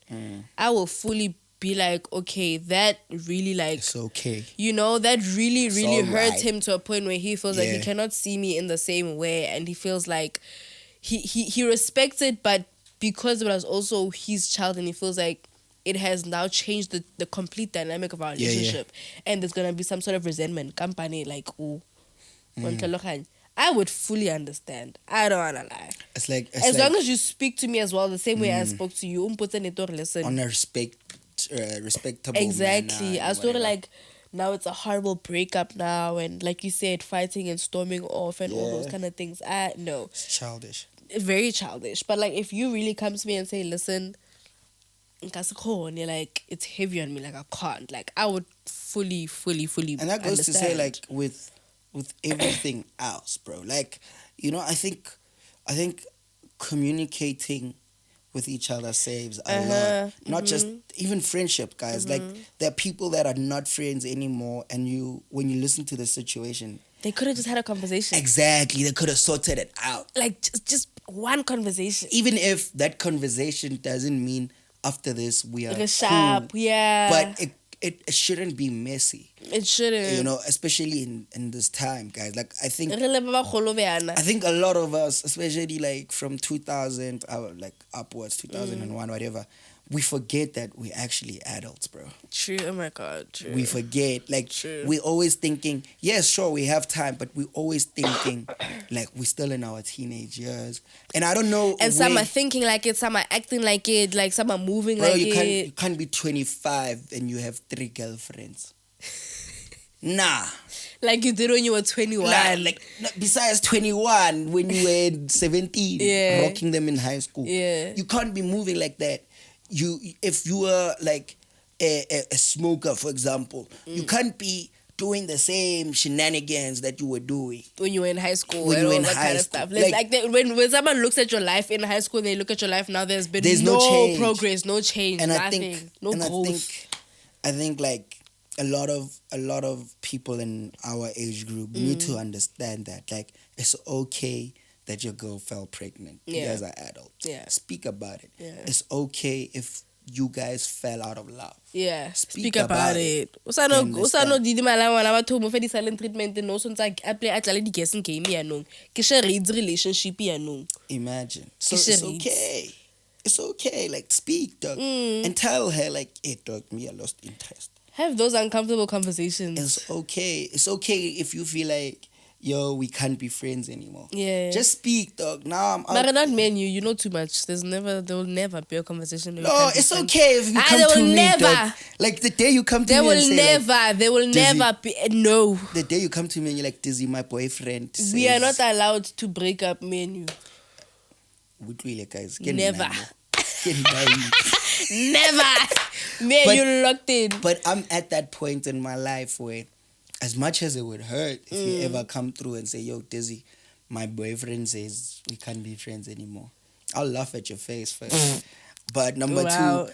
I will fully be like, okay, that really like It's okay. You know, that really hurts right. him to a point where he feels like he cannot see me in the same way, and he feels like he respects it, but because it was also his child, and he feels like it has now changed the complete dynamic of our relationship, and there's gonna be some sort of resentment. Company like, oh, I would fully understand. I don't wanna lie. It's like as long as you speak to me as well the same way I spoke to you, listen. On a respectable exactly. manner, I was sort of like, now it's a horrible breakup now, and like you said, fighting and storming off and all those kind of things. No. It's childish. Very childish. But like, if you really come to me and say, listen, and you're like, it's heavy on me, like I can't, like I would fully and that goes understand. to say, like, with everything else, bro, like, you know, I think communicating with each other saves a lot. Not just even friendship, guys. Like, there are people that are not friends anymore, and when you listen to the situation, they could have just had a conversation. Exactly, they could have sorted it out. Like just one conversation. Even if that conversation doesn't mean after this we are like a sharp, cool, yeah. but it shouldn't be messy. It shouldn't. You know, especially in this time, guys. Like, I think a lot of us, especially like from 2000, like upwards, 2001, whatever, we forget that we're actually adults, bro. True. Oh my God. True. We forget. Like, we're always thinking, yes, sure, we have time, but we're always thinking like we're still in our teenage years. And I don't know. And some are thinking like it, some are acting like it, like some are moving bro, like you can't be 25 and you have 3 girlfriends. Nah. Like you did when you were 21. Nah, like, besides 21, when you were 17, rocking them in high school. Yeah. You can't be moving like that. If you were like a smoker, for example, you can't be doing the same shenanigans that you were doing when you were in high school and all that kind of stuff. Like when someone looks at your life in high school and they look at your life now, there's no change. Progress, no change, and nothing, no growth. I think like a lot of people in our age group need to understand that, like, it's okay that your girl fell pregnant. You guys are adults. Yeah. Speak about it. Yeah. It's okay if you guys fell out of love. Yeah. Speak about it. Usano didi malawana batho mo fe di silent treatment no so ntsa apply atlale di guessing game ya nong. Ke share relationship ya nong. Imagine. So it's okay. It's okay. Like, speak, dog. And tell her, like, hey, dog, me, I lost interest. Have those uncomfortable conversations. It's okay. It's okay if you feel like, yo, we can't be friends anymore. Yeah. Just speak, dog. Now I'm out. But not me and you know too much. There will never be a conversation. No, it's okay if you come to me, dog. Like, the day you come to me and say, there will never be, no. The day you come to me and you're like, Dizzy, my boyfriend says, we are not allowed to break up, me and you. Really, guys. Never. Never. Me and you locked in. But I'm at that point in my life where, as much as it would hurt if you ever come through and say, yo, Dizzy, my boyfriend says we can't be friends anymore, I'll laugh at your face first. But number two,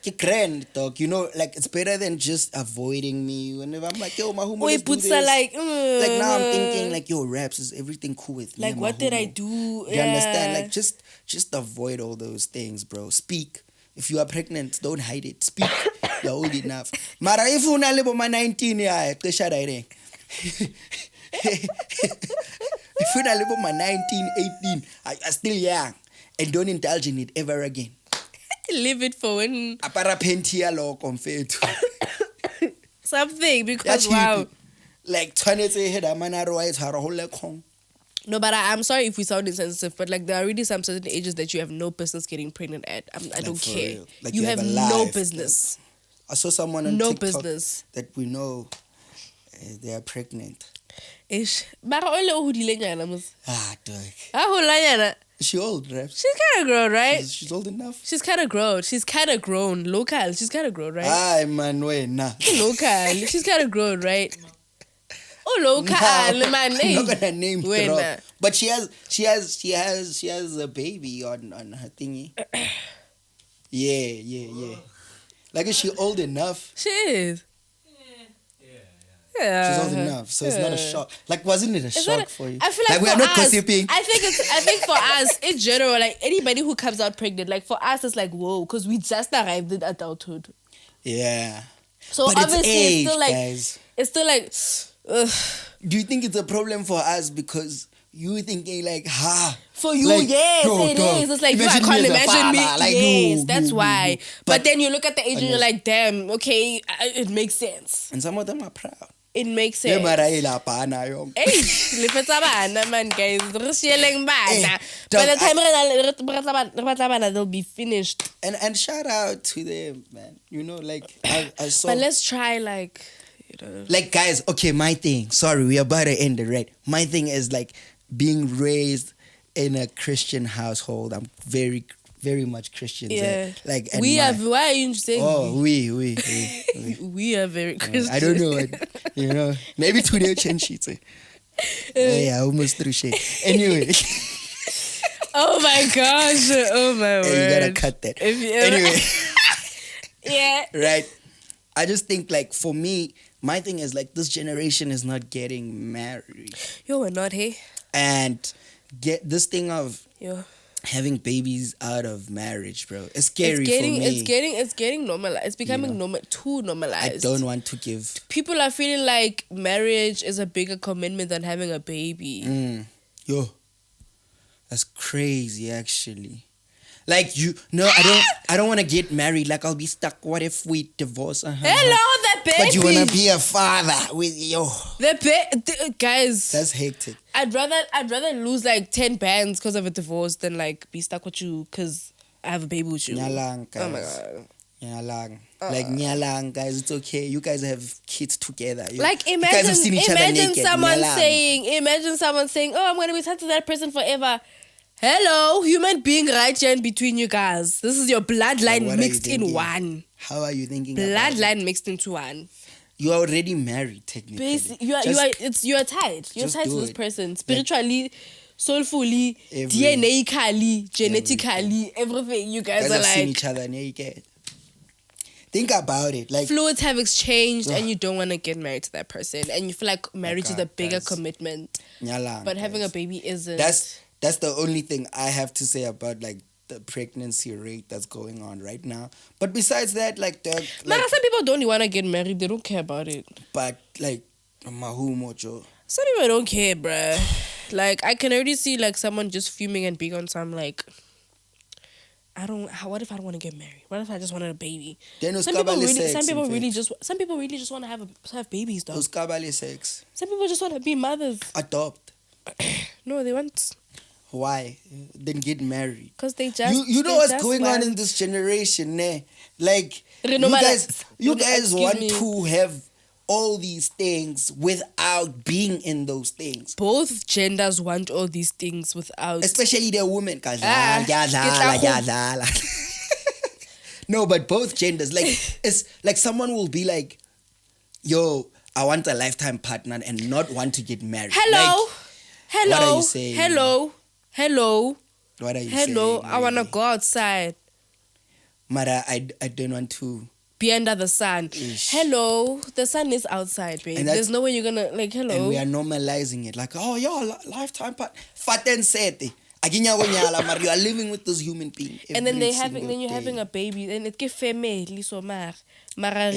get grand, dog. You know, like, it's better than just avoiding me. Whenever I'm like, yo, Mahumo, let's do this. Like now I'm thinking, like, yo, Raps, is everything cool with me? Like, what did I do? You understand? Like, just avoid all those things, bro. Speak. If you are pregnant, don't hide it. Speak. You're old enough. Mara, if you live on my 19, yeah, if you live on my 19, 18, I'm still young. And don't indulge in it ever again. Leave it for when... Apara pentia lo confeto. Something, because wow. Like, 20 head, I'm an arrow, whole kong. No, but I'm sorry if we sound insensitive, but like there are really some certain ages that you have no business getting pregnant at. I don't care. Like, you have no business. Like, I saw someone on TikTok that we know, they are pregnant. Ish. Bara ole o hodileng yana mos. Dog. Holanyana. Is she old, right? She's kind of grown, right? She's old enough. She's kind of grown. Local. She's kind of grown, right? Ay, man, nah. Local. She's kind of grown, right? Oh, local, man. I'm not gonna name drop. But she has a baby on her thingy. Yeah. Like, is she old enough? She is. Yeah. She's old enough, so it's not a shock. Like, wasn't it a shock for you? I feel like we are for not us, gossiping. I think for us in general, like anybody who comes out pregnant, like for us, it's like whoa, because we just arrived in adulthood. Yeah. So but obviously, age, it's still like guys. it's still like. Ugh. Do you think it's a problem for us because you thinking like, for you, like, yes, it is. It's like, I can't imagine me. Like, yes, that's why. you. But then you look at the age and you're like, damn, okay, it makes sense. And some of them are proud. It makes sense. Hey, lefetsa bana, man, guys. Re sieleng bana. By the time they'll be finished. And shout out to them, man. You know, like I saw. But let's try, like, you know. Like, guys, okay, my thing. Sorry, we're about to end it, right? My thing is like being raised in a Christian household. I'm very, very much Christian. Yeah. Like, why are you saying? Oh, we. We are very Christian. I don't know. You know, maybe today change sheets. Yeah, almost through shit. Anyway. Oh my gosh. Oh my word. You gotta cut that. Anyway. Yeah. Right. I just think, like, for me, my thing is, like, this generation is not getting married. Yo, we're not, hey? And get this thing of having babies out of marriage, bro. It's scary for me. It's getting normalized. It's becoming too normalized. I don't want to give. People are feeling like marriage is a bigger commitment than having a baby. Yo, that's crazy, actually. Like, I don't want to get married. Like, I'll be stuck. What if we divorce? Hello, the baby. But you want to be a father with guys. That's hectic. I'd rather lose like 10 bands because of a divorce than like be stuck with you because I have a baby with you. Nyalang, guys. Oh my god. Nyalang. Like, nyalang, guys. It's okay. You guys have kids together. Like, you guys have seen each other naked. Imagine someone saying, oh, I'm going to be tied to that person forever. Hello, human being right here in between you guys. This is your bloodline mixed in one. How are you thinking? Bloodline mixed into one. You are already married, technically. Basically, you are tied. You're tied to this person spiritually, soulfully, DNA-cally, genetically, everything. You guys are have like seen each other naked. Think about it. Like, fluids have exchanged, and you don't want to get married to that person, and you feel like marriage is a bigger commitment. But having a baby isn't. That's the only thing I have to say about, like, the pregnancy rate that's going on right now. But besides that, like, some people don't want to get married. They don't care about it. But, like, mahumo. Some people don't care, bruh. Like, I can already see, like, someone just fuming and being on some, like, what if I don't want to get married? What if I just wanted a baby? Some people really just want to have babies, though. Sex. Some people just want to be mothers. Adopt. No, they want. Why? Then get married. Because they just. You know what's going on in this generation, ne? Like, you guys want to have all these things without being in those things. Both genders want all these things without. Especially the women. No, but both genders. Like, it's like someone will be like, yo, I want a lifetime partner and not want to get married. Hello. Like, what are you saying? Hello. What are you saying? Hello. I want to go outside. Mara, I don't want to be under the sun. Ish. Hello. The sun is outside, babe. There's no way you're going to, like, hello. And we are normalizing it. Like, oh, yo, lifetime partner. Faten sete. You are living with this human being. And then you're having a baby. And it gives family so much. Mara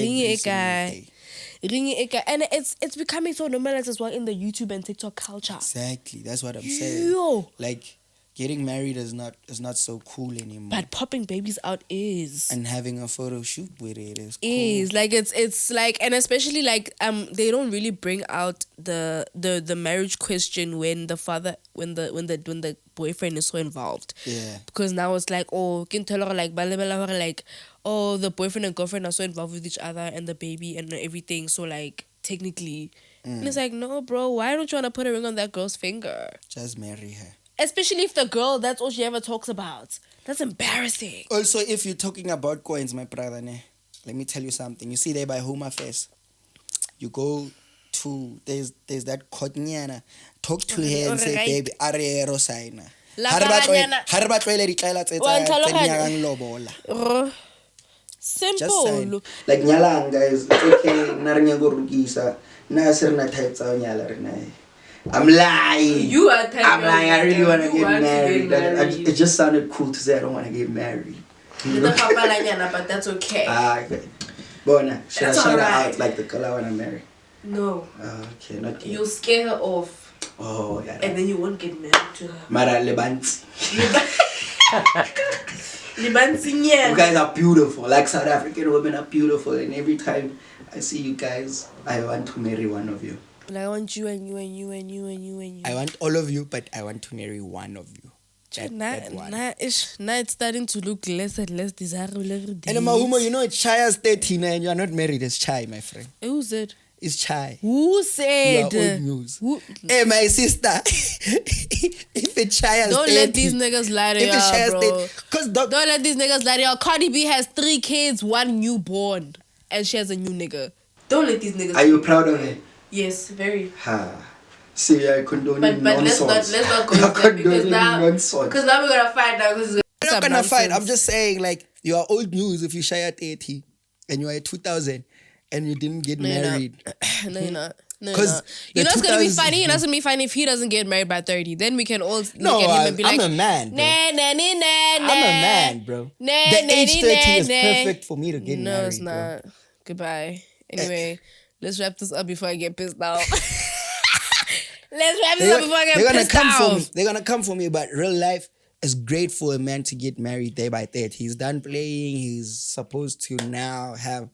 and it's becoming so normalized as well in the YouTube and TikTok culture. Exactly, that's what I'm saying. Like, getting married is not so cool anymore. But popping babies out is. And having a photo shoot with it is cool. Is like it's like, and especially like they don't really bring out the marriage question when the boyfriend is so involved. Yeah. Because now it's like, oh, can tell her like oh, the boyfriend and girlfriend are so involved with each other and the baby and everything. So like technically, and it's like, no, bro, why don't you want to put a ring on that girl's finger? Just marry her. Especially if the girl, that's all she ever talks about. That's embarrassing. Also, if you're talking about coins, my brother, let me tell you something. You see there by Home Affairs, you go to, there's that Kotnyana. Talk to her and say, baby, arero signa. Simple. Like, nyalang, guys, it's okay. I'm lying. You are I'm lying. I really want to get married. It just sounded cool to say I don't want to get married. But that's okay. Okay. Bona, should I shout her alright. out like the girl I want to marry? No. Okay, not yet. You'll scare her off. Oh, yeah. And then you won't get married to her. Mara Lebanti. Libanti, yeah. You guys are beautiful. Like South African women are beautiful. And every time I see you guys, I want to marry one of you. I want you and you and you and you and you and you. I want all of you, but I want to marry one of you. Now it's starting to look less and less desirable every day. And Mahumo, you know, it's Chaya's 13 and you are not married as Chai, my friend. Who said? It's Chai. Who said? You are old news. Hey, my sister. If it's Chaya's 13. Don't let these niggas lie to y'all, bro. Don't let these niggas lie to y'all. Cardi B has 3 kids, 1 newborn. And she has a new nigga. Don't let these niggas... Are you proud of it? Yes, very. See, I condone but let's not go into that because now we're gonna fight now. We're not gonna fight. I'm just saying, like, you are old news if you shy at 80 and you are at 2000 and you didn't get married. No, you're not. No, you know it's gonna be funny. It's gonna be funny if he doesn't get married by 30. Then we can all look at him and be like, I'm a man, bro. I'm a man, bro. The age 30 is perfect for me to get married. No, it's not. Bro. Goodbye. Anyway, let's wrap this up before I get pissed off. Let's wrap this up before I get pissed off. They're gonna come for me, but real life is great for a man to get married day by day. He's done playing. He's supposed to now have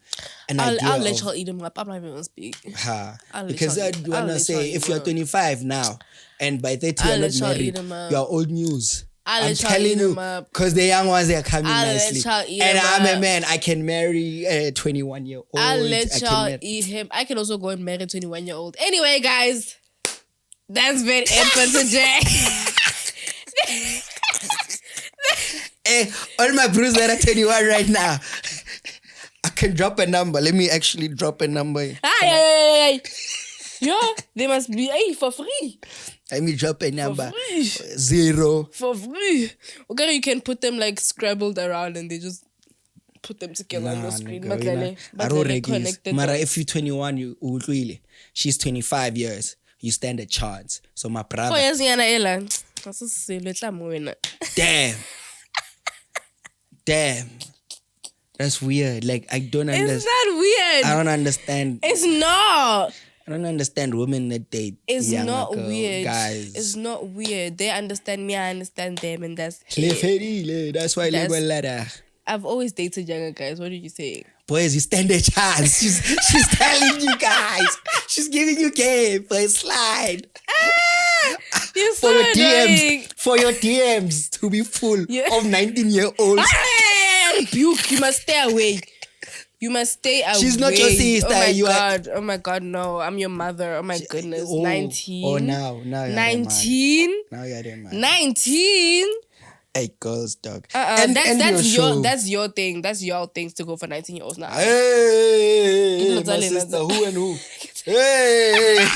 an idea. I'll let y'all eat him up. I'm not even gonna speak. Because I wanna say, if you're 25 now and by 30 you're not married, you're old news. I'm telling you, because the young ones, they are coming nicely. And I'm a man. I can marry a 21-year-old. I'll let y'all eat him. I can also go and marry a 21-year-old. Anyway, guys, that's been it for today. Hey, all my bros that are 21 right now, I can drop a number. Let me actually drop a number. Hey. Yo, they must be for free. Let me drop a number. For free. 0. For free. Okay, you can put them like scrabbled around and they just put them together on the screen. I don't connected. Mara, if you're 21, she's 25 years. You stand a chance. So my brother. Damn. That's weird. Like, I don't understand. It's not weird. I don't understand. It's not. I don't understand women that date. It's not weird. Guys. It's not weird. They understand me, I understand them, and that's it. That's why I ladder. I've always dated younger guys. What did you say? Boys, you stand a chance. She's telling you guys. She's giving you game for a slide. You're for so your annoying. DMs. For your DMs to be full of 19-year-olds. Rebuke. You must stay away. You must stay away. She's not your sister. Oh my God, no. I'm your mother. Oh my goodness. 19. Oh, now you're 19. Now you're the man. 19. Hey, girls, dog. That's your thing. That's your things to go for 19-year-olds now. Hey, my sister, who and who? Hey.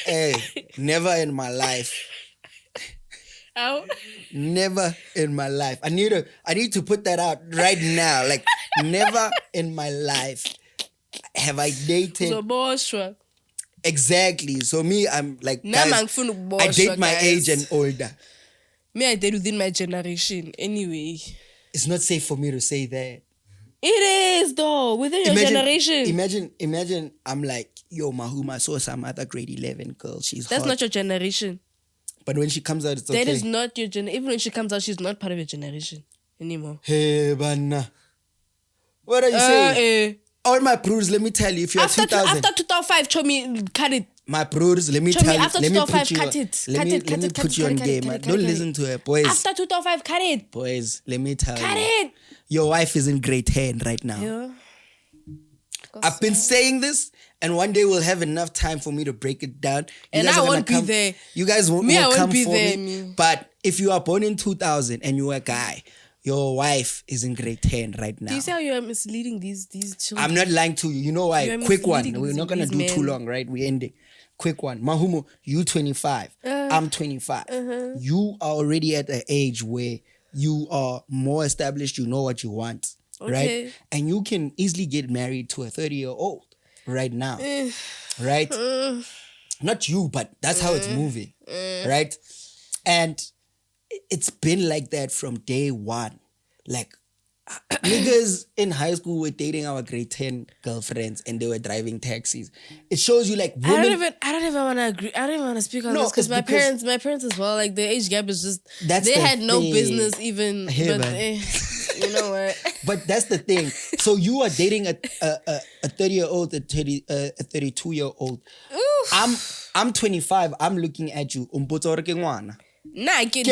Hey. Never in my life. Ow. Never in my life. I need to put that out right now. Like, never in my life have I dated. So, exactly. So me, I'm like, guys, I date my age and older. Me, I date within my generation. Anyway. It's not safe for me to say that. It is though, within your generation. Imagine I'm like, yo, Mahuma saw some other grade 11 girl. That's hot. Not your generation. But when she comes out, it's okay. That is not your generation. Even when she comes out, she's not part of your generation anymore. Hey, Banna. What are you saying? All my pros, let me tell you, if you're 2000. After 2005, Chomi, cut it. My pros, let me tell you. After 2005, cut it. Let me put you on game. Don't listen to her, boys. After 2005, cut it. Boys, let me tell you. Cut it. Your wife is in great hand right now. Yeah. I've been saying this, and one day we'll have enough time for me to break it down. And I won't be there. You guys won't come for me. But if you are born in 2000 and you're a guy, your wife is in great hand right now. Do you see how you are misleading these children? I'm not lying to you. You know why? Quick one. We're not going to do too long, right? We're ending. Quick one. Mahumo, you 25. I'm 25. You are already at an age where you are more established. You know what you want. right? And you can easily get married to a 30-year-old right now, right? Not you, but that's how it's moving, right? And it's been like that from day one. Like, niggas in high school were dating our grade 10 girlfriends and they were driving taxis. It shows you like women. I don't even want to agree. I don't even want to speak on this because my parents as well. Like the age gap is just. They had no business even. Hey, but you know what? But that's the thing. So you are dating a 30-year-old, a 32-year-old. I'm 25. I'm looking at you. Nah, younger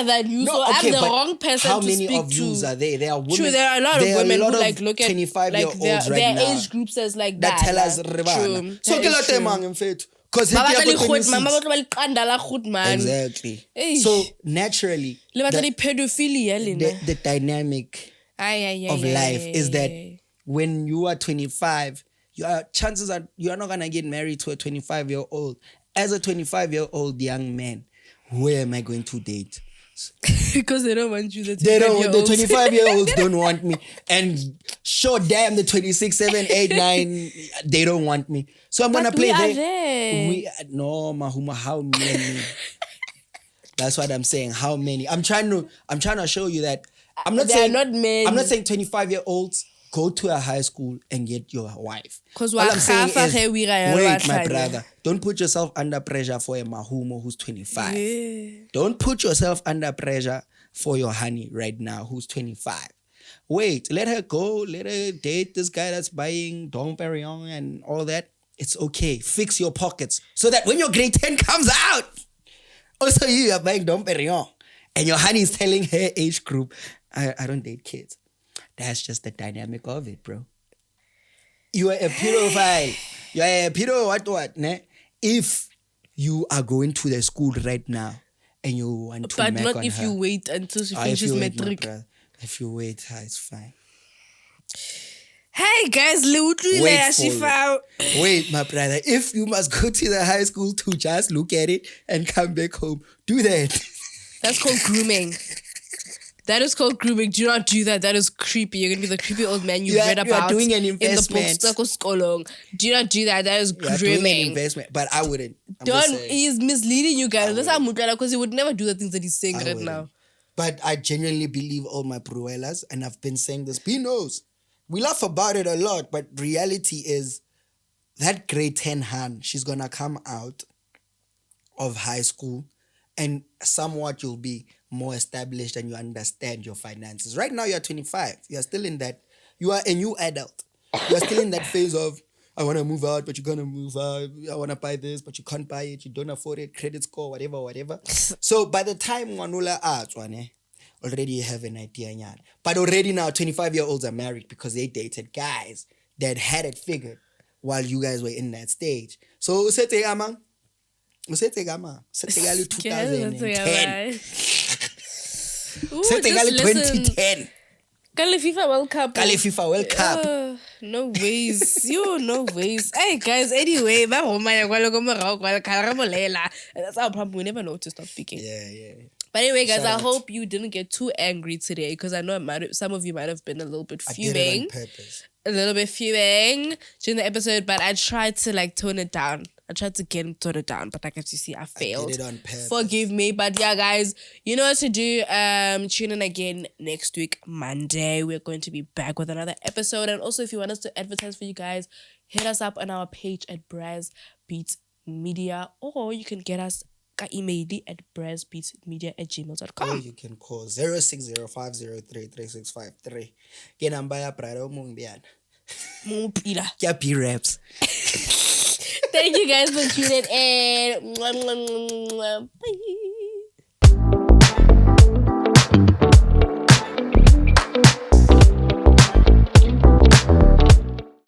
than you, so I'm the wrong person to speak to. How many of you are there? There are women. True, there are a lot of women who like look at 25-year-olds like their age groups as like that. Tell us, true. So because exactly. So naturally, the dynamic of life is that when you are 25, chances are you are not gonna get married to a 25-year-old. As a 25-year-old young man, where am I going to date? Because they don't want you. The 25-year-olds don't want me. And sure damn, the 26, 7, 8, 9, they don't want me. So I'm going to play there. No, Mahuma, how many? That's what I'm saying. How many? I'm trying to show you that I'm not saying 25-year-olds go to a high school and get your wife. Because what I'm saying is, wait, my brother, don't put yourself under pressure for a mahumo who's 25. Yeah. Don't put yourself under pressure for your honey right now who's 25. Wait, let her go. Let her date this guy that's buying Dom Perignon and all that. It's okay. Fix your pockets so that when your grade 10 comes out, also you are buying Dom Perignon and your honey is telling her age group, I don't date kids. That's just the dynamic of it, bro. You are a pedophile. You are a pedo what, ne? If you are going to the school right now and you want to but make not on if her. you wait until she finishes matric. If you wait, it's fine. Hey guys, wait, my brother. If you must go to the high school to just look at it and come back home, do that. That's called grooming. That is called grooming. Do not do that. That is creepy. You're going to be the creepy old man you read about you are doing an investment. In the books. Do not do that. That is grooming. You're doing an investment, but I wouldn't. He's misleading you guys. That's how because he would never do the things that he's saying right now. But I genuinely believe all my bruelas, and I've been saying this. He knows. We laugh about it a lot, but reality is that grade 10 Han, she's going to come out of high school and somewhat you'll be more established and you understand your finances. Right now, you're 25. You're still in that. You are a new adult. You're still in that phase of, I want to move out, but you're going to move out. I want to buy this, but you can't buy it. You don't afford it. Credit score, whatever. So by the time Wanula already you have an idea. But already now, 25-year-olds are married because they dated guys that had it figured while you guys were in that stage. So, Usete Gama 2010. Setting 2010. Kale FIFA World Cup. No ways. No ways. Hey guys, anyway, that's our problem. We never know to stop speaking. Yeah. But anyway, guys, I hope you didn't get too angry today because I know some of you might have been a little bit fuming. I did it on purpose. A little bit fuming during the episode, but I tried to tone it down. I tried to tone it down, but as you see, I failed. I did it on purpose. Forgive me. But yeah, guys, you know what to do. Tune in again next week, Monday. We're going to be back with another episode. And also, if you want us to advertise for you guys, hit us up on our page at BrassBeats Media, or you can get us email at brassbeatsmedia@gmail.com. Or you can call 0605033653. Get number ya brother Mungbian. Kya B-Raps. Thank you guys for tuning in. Bye.